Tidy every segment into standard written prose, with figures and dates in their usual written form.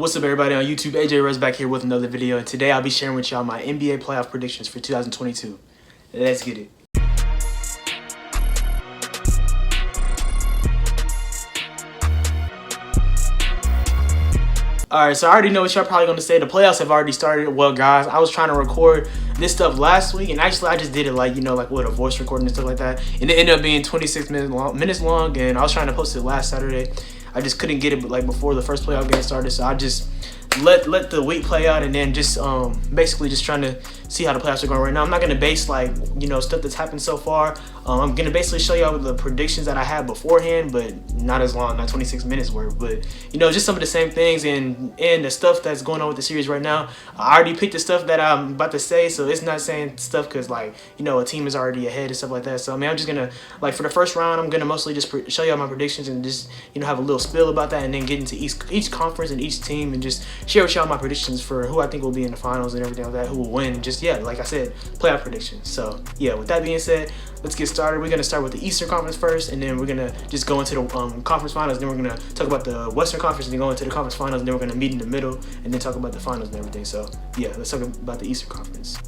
What's up, everybody on YouTube? AJ Rose back here with another video, and today I'll be sharing with y'all my NBA playoff predictions for 2022. Let's get it. Alright, so I already know what y'all probably gonna say. The playoffs have already started. Well, guys, I was trying to record this stuff last week, and actually I just did it like with a voice recording and stuff like that, and it ended up being 26 minutes long, and I was trying to post it last Saturday. I just couldn't get it before the first playoff game started, so I just let the week play out, and then just basically just trying to see how the playoffs are going right now. I'm not gonna base stuff that's happened so far. I'm gonna basically show y'all the predictions that I had beforehand, but not as long, not 26 minutes worth, but just some of the same things and the stuff that's going on with the series right now. I already picked the stuff that I'm about to say, so it's not saying stuff because a team is already ahead and stuff like that. So I mean, I'm just gonna for the first round, I'm gonna mostly just show y'all my predictions and just have a little spill about that, and then get into each conference and each team and just share with y'all my predictions for who I think will be in the finals and everything like that, who will win, and just like I said, playoff predictions. So yeah, with that being said, let's get started. We're gonna start with the Eastern Conference first, and then we're gonna just go into the conference finals. Then we're gonna talk about the Western Conference, and then go into the conference finals. And then we're gonna meet in the middle, and then talk about the finals and everything. So yeah, let's talk about the Eastern Conference.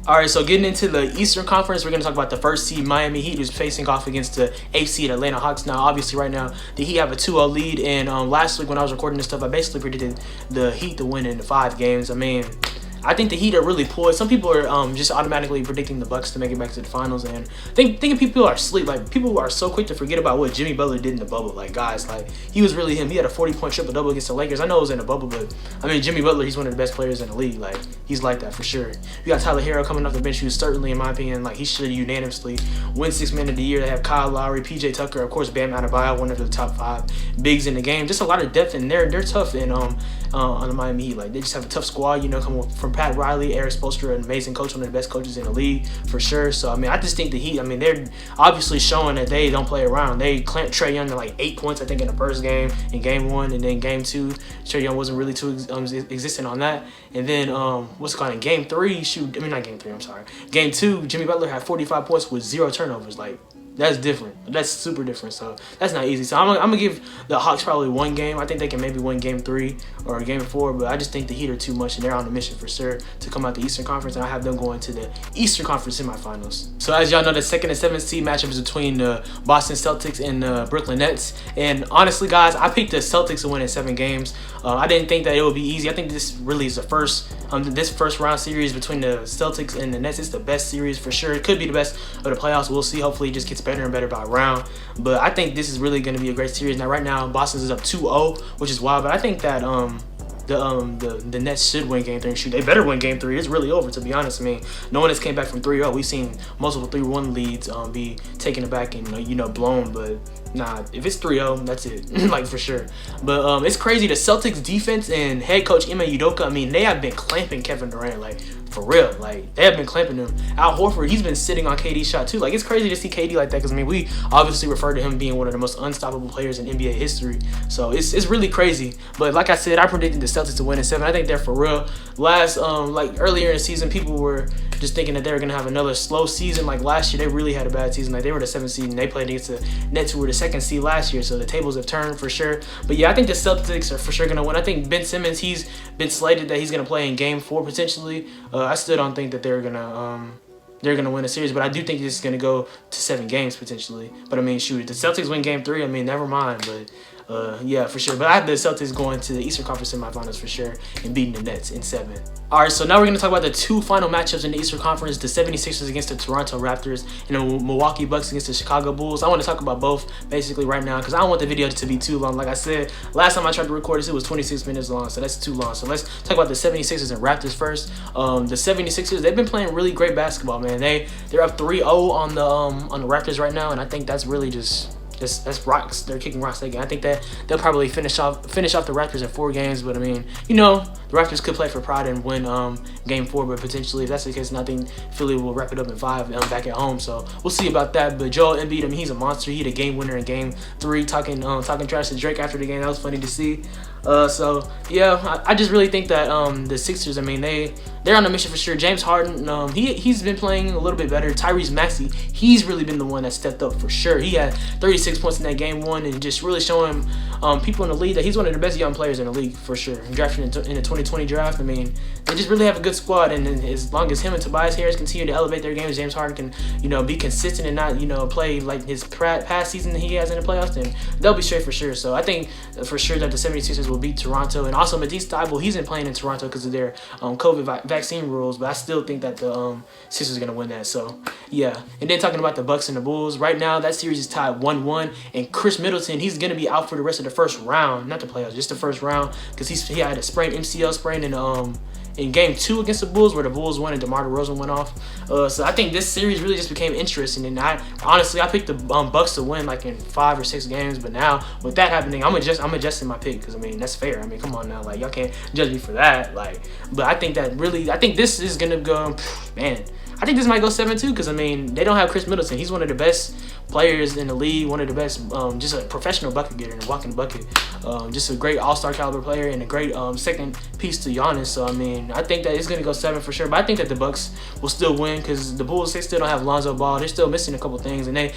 Alright, so getting into the Eastern Conference, we're going to talk about the first seed Miami Heat, who's facing off against the 8th seed Atlanta Hawks. Now, obviously, right now, the Heat have a 2-0 lead, and last week when I was recording this stuff, I basically predicted the Heat to win in the 5 games. I mean, I think the Heat are really poised. Some people are just automatically predicting the Bucks to make it back to the finals, and thinking people are asleep. People are so quick to forget about what Jimmy Butler did in the bubble. Guys, he was really him. He had a 40-point triple-double against the Lakers. I know it was in the bubble, but I mean, Jimmy Butler, he's one of the best players in the league. He's like that for sure. You got Tyler Herro coming off the bench, who's certainly, in my opinion, he should unanimously win 6th Man of the Year. They have Kyle Lowry, PJ Tucker, of course, Bam Adebayo, one of the top 5 bigs in the game. Just a lot of depth, and they're tough on the Miami Heat. They just have a tough squad, coming from Pat Riley, Eric Spoelstra, an amazing coach, one of the best coaches in the league for sure. So I mean, I just think the Heat, I mean, they're obviously showing that they don't play around. They clamped Trae Young to 8 points, I think, in the first game, in game 1, and then game 2, Trae Young wasn't really too existent on that. And then in game 3, game 2, Jimmy Butler had 45 points with 0 turnovers. That's different. That's super different. So that's not easy. So I'm gonna give the Hawks probably 1 game. I think they can maybe win game 3 or game 4, but I just think the Heat are too much, and they're on a mission for sure to come out the Eastern Conference, and I have them going to the Eastern Conference semifinals. So as y'all know, the 2nd and 7th seed matchup is between the Boston Celtics and the Brooklyn Nets. And honestly, guys, I picked the Celtics to win in 7 games. I didn't think that it would be easy. I think this really is the first round series between the Celtics and the Nets. It's the best series for sure. It could be the best of the playoffs. We'll see. Hopefully, it just gets better and better by round. But I think this is really going to be a great series. Now, right now, Boston is up 2-0, which is wild. But I think that the Nets should win game 3. Shoot, they better win game 3. It's really over, to be honest. I mean, no one has came back from 3-0. We've seen multiple 3-1 leads be taken aback and blown, but nah, if it's 3-0, that's it, for sure. But it's crazy. The Celtics defense and head coach Ime Udoka, I mean, they have been clamping Kevin Durant, for real. They have been clamping him. Al Horford, he's been sitting on KD's shot too. It's crazy to see KD like that, because I mean, we obviously refer to him being one of the most unstoppable players in NBA history. So it's really crazy. But like I said, I predicted the Celtics to win in 7. I think they're for real. Earlier in the season, people were just thinking that they were gonna have another slow season. Last year, they really had a bad season. They were the 7th seed, and they played against the Nets, who were the 2nd seed last year. So the tables have turned for sure. But yeah, I think the Celtics are for sure gonna win. I think Ben Simmons, he's been slated that he's gonna play in game 4 potentially. I still don't think that they're gonna win a series, but I do think this is gonna go to 7 games potentially. But I mean, shoot, if the Celtics win game 3, I mean, never mind. But yeah, for sure. But I have the Celtics going to the Eastern Conference semifinals for sure and beating the Nets in 7. All right, so now we're going to talk about the 2 final matchups in the Eastern Conference, the 76ers against the Toronto Raptors and the Milwaukee Bucks against the Chicago Bulls. I want to talk about both basically right now because I don't want the video to be too long. Like I said, last time I tried to record this, it was 26 minutes long, so that's too long. So let's talk about the 76ers and Raptors first. The 76ers, they've been playing really great basketball, man. They're up 3-0 on the Raptors right now, and I think that's really that's rocks. They're kicking rocks that game. I think that they'll probably finish off the Raptors in 4 games. But I mean, the Raptors could play for pride and win game 4. But potentially, if that's the case, I think Philly will wrap it up in 5 back at home. So we'll see about that. But Joel Embiid, I mean, he's a monster. He had a game winner in game 3, talking trash to Drake after the game. That was funny to see. So yeah, I just really think that the Sixers, I mean, they're on a mission for sure. James Harden, he's been playing a little bit better. Tyrese Maxey, he's really been the one that stepped up for sure. He had 36 points in that game one, and just really showing people in the league that he's one of the best young players in the league for sure. Drafted in the 2020 draft, I mean, they just really have a good squad, and as long as him and Tobias Harris continue to elevate their games, James Harden can be consistent and not play like his past season that he has in the playoffs, then they'll be straight for sure. So I think for sure that the 76ers will beat Toronto, and also Matisse Thybulle, he's been playing in Toronto because of their COVID vaccine rules, but I still think that the Sixers are gonna win that. So yeah, and then talking about the Bucks and the Bulls, right now that series is tied 1-1, and Chris Middleton, he's gonna be out for the rest of the first round, not the playoffs, just the first round, because he had a MCL sprain in game 2 against the Bulls, where the Bulls won and DeMar DeRozan went off. So I think this series really just became interesting, and I picked the Bucks to win like in 5 or 6 games, but now with that happening, I'm adjusting my pick, because I mean, that's fair. I mean, come on now, like, y'all can't judge me for that. Like, but I think this is gonna go, man. I think this might go 7-2, because I mean, they don't have Chris Middleton. He's one of the best players in the league, one of the best, just a professional bucket getter and walking the bucket. Just a great all-star caliber player and a great second piece to Giannis. So I mean, I think that it's gonna go 7 for sure. But I think that the Bucks will still win, because the Bulls, they still don't have Lonzo Ball. They're still missing a couple things, and they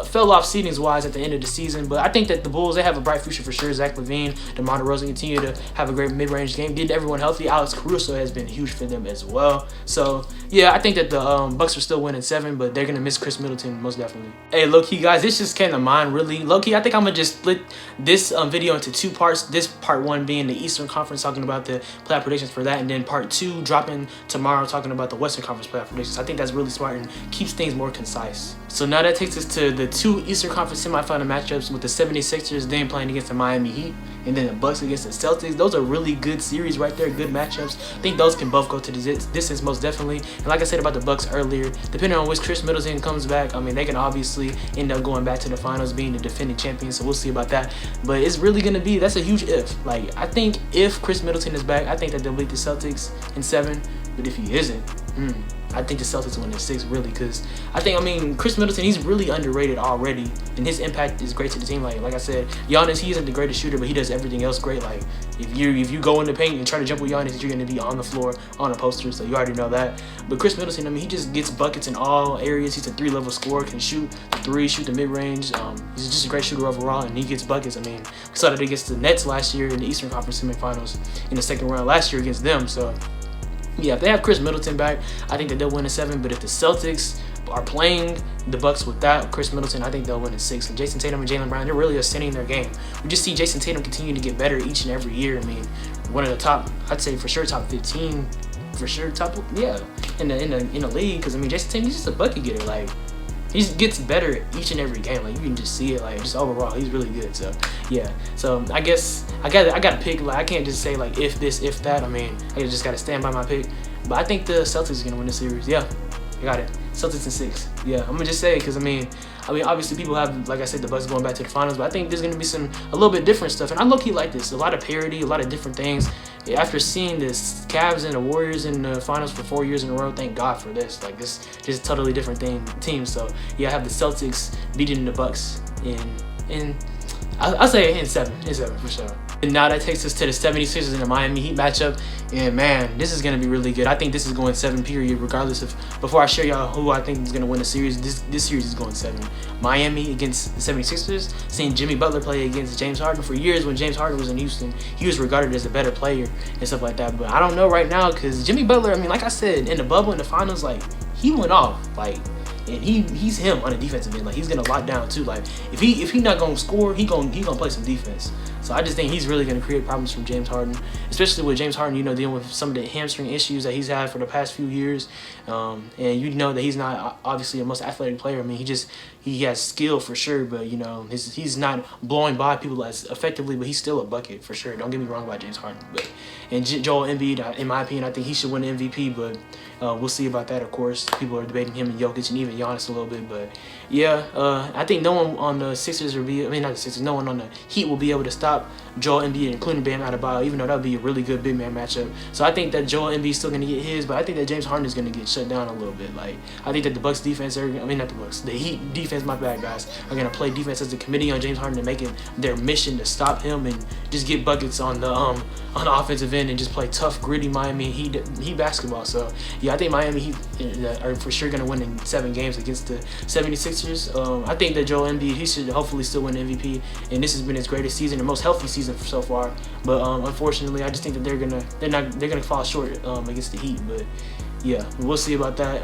fell off seedings wise at the end of the season. But I think that the Bulls, they have a bright future for sure. Zach LaVine, DeMar DeRozan continue to have a great mid-range game, getting everyone healthy. Alex Caruso has been huge for them as well. So yeah, I think that the Bucks are still winning 7, but they're gonna miss Chris Middleton most definitely. Hey, low-key guys, this just came to mind really. Low-key, I think I'm gonna just split this video into 2 parts. This part 1 being the Eastern Conference, talking about the playoff predictions for that, and then part 2 dropping tomorrow, talking about the Western Conference playoff predictions. I think that's really smart and keeps things more concise. So now that takes us to the 2 Eastern Conference semifinal matchups, with the 76ers then playing against the Miami Heat, and then the Bucks against the Celtics. Those are really good series right there, good matchups. I think those can both go to the distance most definitely. And like I said about the Bucks earlier, depending on which Chris Middleton comes back, I mean, they can obviously end up going back to the finals, being the defending champions, so we'll see about that. But it's really gonna be, that's a huge if. Like, I think if Chris Middleton is back, I think that they'll beat the Celtics in 7. But if he isn't, I think the Celtics win in 6, really, because I mean, Chris Middleton, he's really underrated already, and his impact is great to the team. Like I said, Giannis, he isn't the greatest shooter, but he does everything else great. Like, if you go in the paint and try to jump with Giannis, you're going to be on the floor on a poster, so you already know that. But Chris Middleton, I mean, he just gets buckets in all areas. He's a 3-level scorer, can shoot the 3, shoot the mid-range. He's just a great shooter overall, and he gets buckets. I mean, we saw that against the Nets last year in the Eastern Conference semifinals in the second round last year against them, so yeah, if they have Chris Middleton back, I think that they'll win in 7. But if the Celtics are playing the Bucks without Chris Middleton, I think they'll win in 6. And Jason Tatum and Jaylen Brown, they're really ascending their game. We just see Jason Tatum continue to get better each and every year. I mean, one of the top, I'd say for sure top 15, for sure top, yeah, in the league. Because I mean, Jason Tatum, he's just a bucket getter. Like, he gets better each and every game. Like, you can just see it. Like, just overall, he's really good. So yeah. So I guess I got to pick. Like, I can't just say like if this, if that. I mean, I just got to stand by my pick. But I think the Celtics are gonna win the series. Yeah, I got it. Celtics in 6. Yeah, I'm gonna just say it because I mean, obviously people have, like I said, the Bucks going back to the finals, but I think there's gonna be a little bit different stuff, and I low-key like this. A lot of parity, a lot of different things. After seeing this Cavs and the Warriors in the finals for 4 years in a row, thank God for this. Like, this is a totally different team. So yeah, I have the Celtics beating the Bucks in I'll say in 7 for sure. And now that takes us to the 76ers and the Miami Heat matchup. And man, this is going to be really good. I think this is going 7 period, regardless of, before I show y'all who I think is going to win the series, this series is going 7. Miami against the 76ers, seeing Jimmy Butler play against James Harden. For years when James Harden was in Houston, he was regarded as a better player and stuff like that. But I don't know right now, because Jimmy Butler, I mean, like I said, in the bubble, in the finals, like, he went off. Like, and he's him on the defensive end. Like, he's gonna lock down too. Like, if he not gonna score, he gonna play some defense. So I just think he's really gonna create problems from James Harden, especially with James Harden, dealing with some of the hamstring issues that he's had for the past few years. And that he's not obviously the most athletic player. I mean, he has skill for sure, but he's not blowing by people as effectively. But he's still a bucket for sure. Don't get me wrong about James Harden. And Joel Embiid, in my opinion, I think he should win the MVP. But we'll see about that. Of course, people are debating him and Jokic and even Giannis a little bit. But yeah, I think no one on the Sixers no one on the Heat will be able to stop Joel Embiid, including Bam Adebayo, even though that would be a really good big man matchup. So I think that Joel Embiid is still going to get his, but I think that James Harden is going to get shut down a little bit. Like, I think that the Bucks defense the Heat defense, my bad guys, are going to play defense as a committee on James Harden and make it their mission to stop him and just get buckets on the offensive end and just play tough, gritty Miami Heat basketball. So yeah, I think Miami Heat are for sure going to win in 7 games against the 76ers. I think that Joel Embiid, he should hopefully still win MVP, and this has been his greatest season, the most healthy season so far. But unfortunately, I just think that they're gonna fall short against the Heat. But yeah, we'll see about that.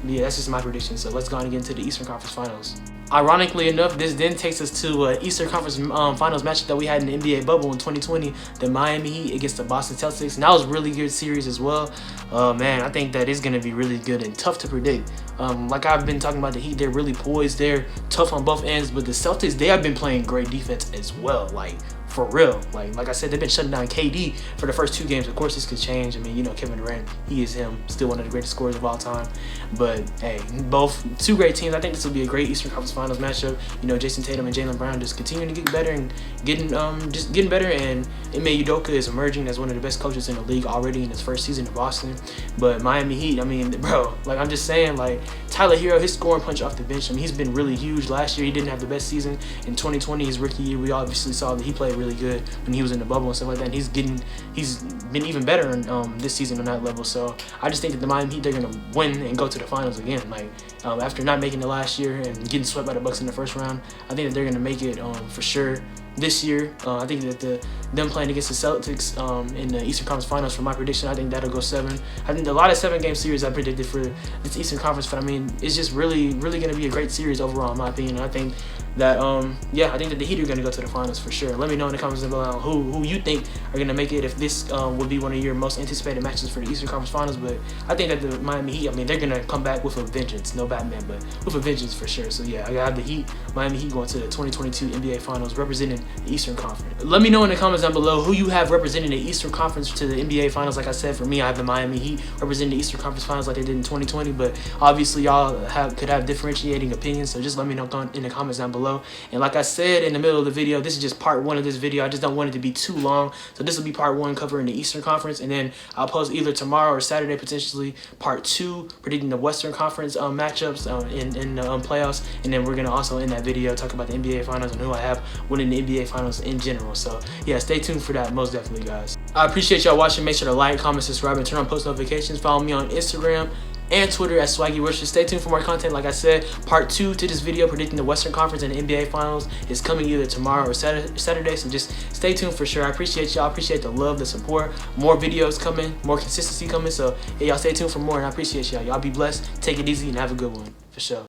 Yeah, that's just my prediction. So let's go on and get into the Eastern Conference Finals. Ironically enough, this then takes us to Eastern Conference Finals matchup that we had in the NBA bubble in 2020, the Miami Heat against the Boston Celtics, and that was a really good series as well. Man, I think that is going to be really good and tough to predict. Like I've been talking about, the Heat, they're really poised, they're tough on both ends, but the Celtics, they have been playing great defense as well. Like, for real. Like I said, they've been shutting down KD for the first 2 games. Of course, this could change. I mean, you know, Kevin Durant, he is him, still one of the greatest scorers of all time. But hey, both 2 great teams. I think this will be a great Eastern Conference Finals matchup. You know, Jason Tatum and Jaylen Brown just continuing to get better and getting better. And Ime Udoka is emerging as one of the best coaches in the league already in his first season in Boston. But Miami Heat, I mean, bro, like I'm just saying, like Tyler Hero, his scoring punch off the bench, I mean, he's been really huge. Last year, he didn't have the best season. In 2020, his rookie year, we obviously saw that he played really good when he was in the bubble and stuff like that. And he's been even better in, this season on that level. So I just think that the Miami Heat, they're gonna win and go to the finals again. Like after not making it last year and getting swept by the Bucks in the first round, I think that they're gonna make it for sure this year. I think that them playing against the Celtics in the Eastern Conference Finals, for my prediction, I think that'll go 7. I think a lot of 7-game series I predicted for this Eastern Conference, but I mean, it's just really going to be a great series overall, in my opinion. I think that I think that the Heat are going to go to the finals for sure. Let me know in the comments below who you think are going to make it, if this would be one of your most anticipated matches for the Eastern Conference Finals. But I think that the Miami Heat, I mean, they're going to come back with a vengeance. No Batman, but with a vengeance for sure. So yeah, I have the Heat, Miami Heat, going to the 2022 NBA Finals representing the Eastern Conference. Let me know in the comments down below who you have representing the Eastern Conference to the NBA Finals. Like I said, for me, I have the Miami Heat representing the Eastern Conference Finals like they did in 2020, but obviously y'all could have differentiating opinions, so just let me know in the comments down below. And like I said in the middle of the video, this is just part 1 of this video. I just don't want it to be too long, so this will be part 1 covering the Eastern Conference, and then I'll post either tomorrow or Saturday potentially part 2 predicting the Western Conference matchups in the playoffs, and then we're gonna also in that video talk about the NBA Finals and who I have winning the NBA Finals in general. So yeah, stay tuned for that, most definitely, guys. I appreciate y'all watching. Make sure to like, comment, subscribe, and turn on post notifications. Follow me on Instagram and Twitter at SwaggyWorship. Stay tuned for more content. Like I said, part 2 to this video predicting the Western Conference and the NBA Finals is coming either tomorrow or Saturday, so just stay tuned for sure. I appreciate y'all. I appreciate the love, the support. More videos coming, more consistency coming. So yeah, y'all stay tuned for more, and I appreciate y'all. Y'all be blessed, take it easy, and have a good one for sure.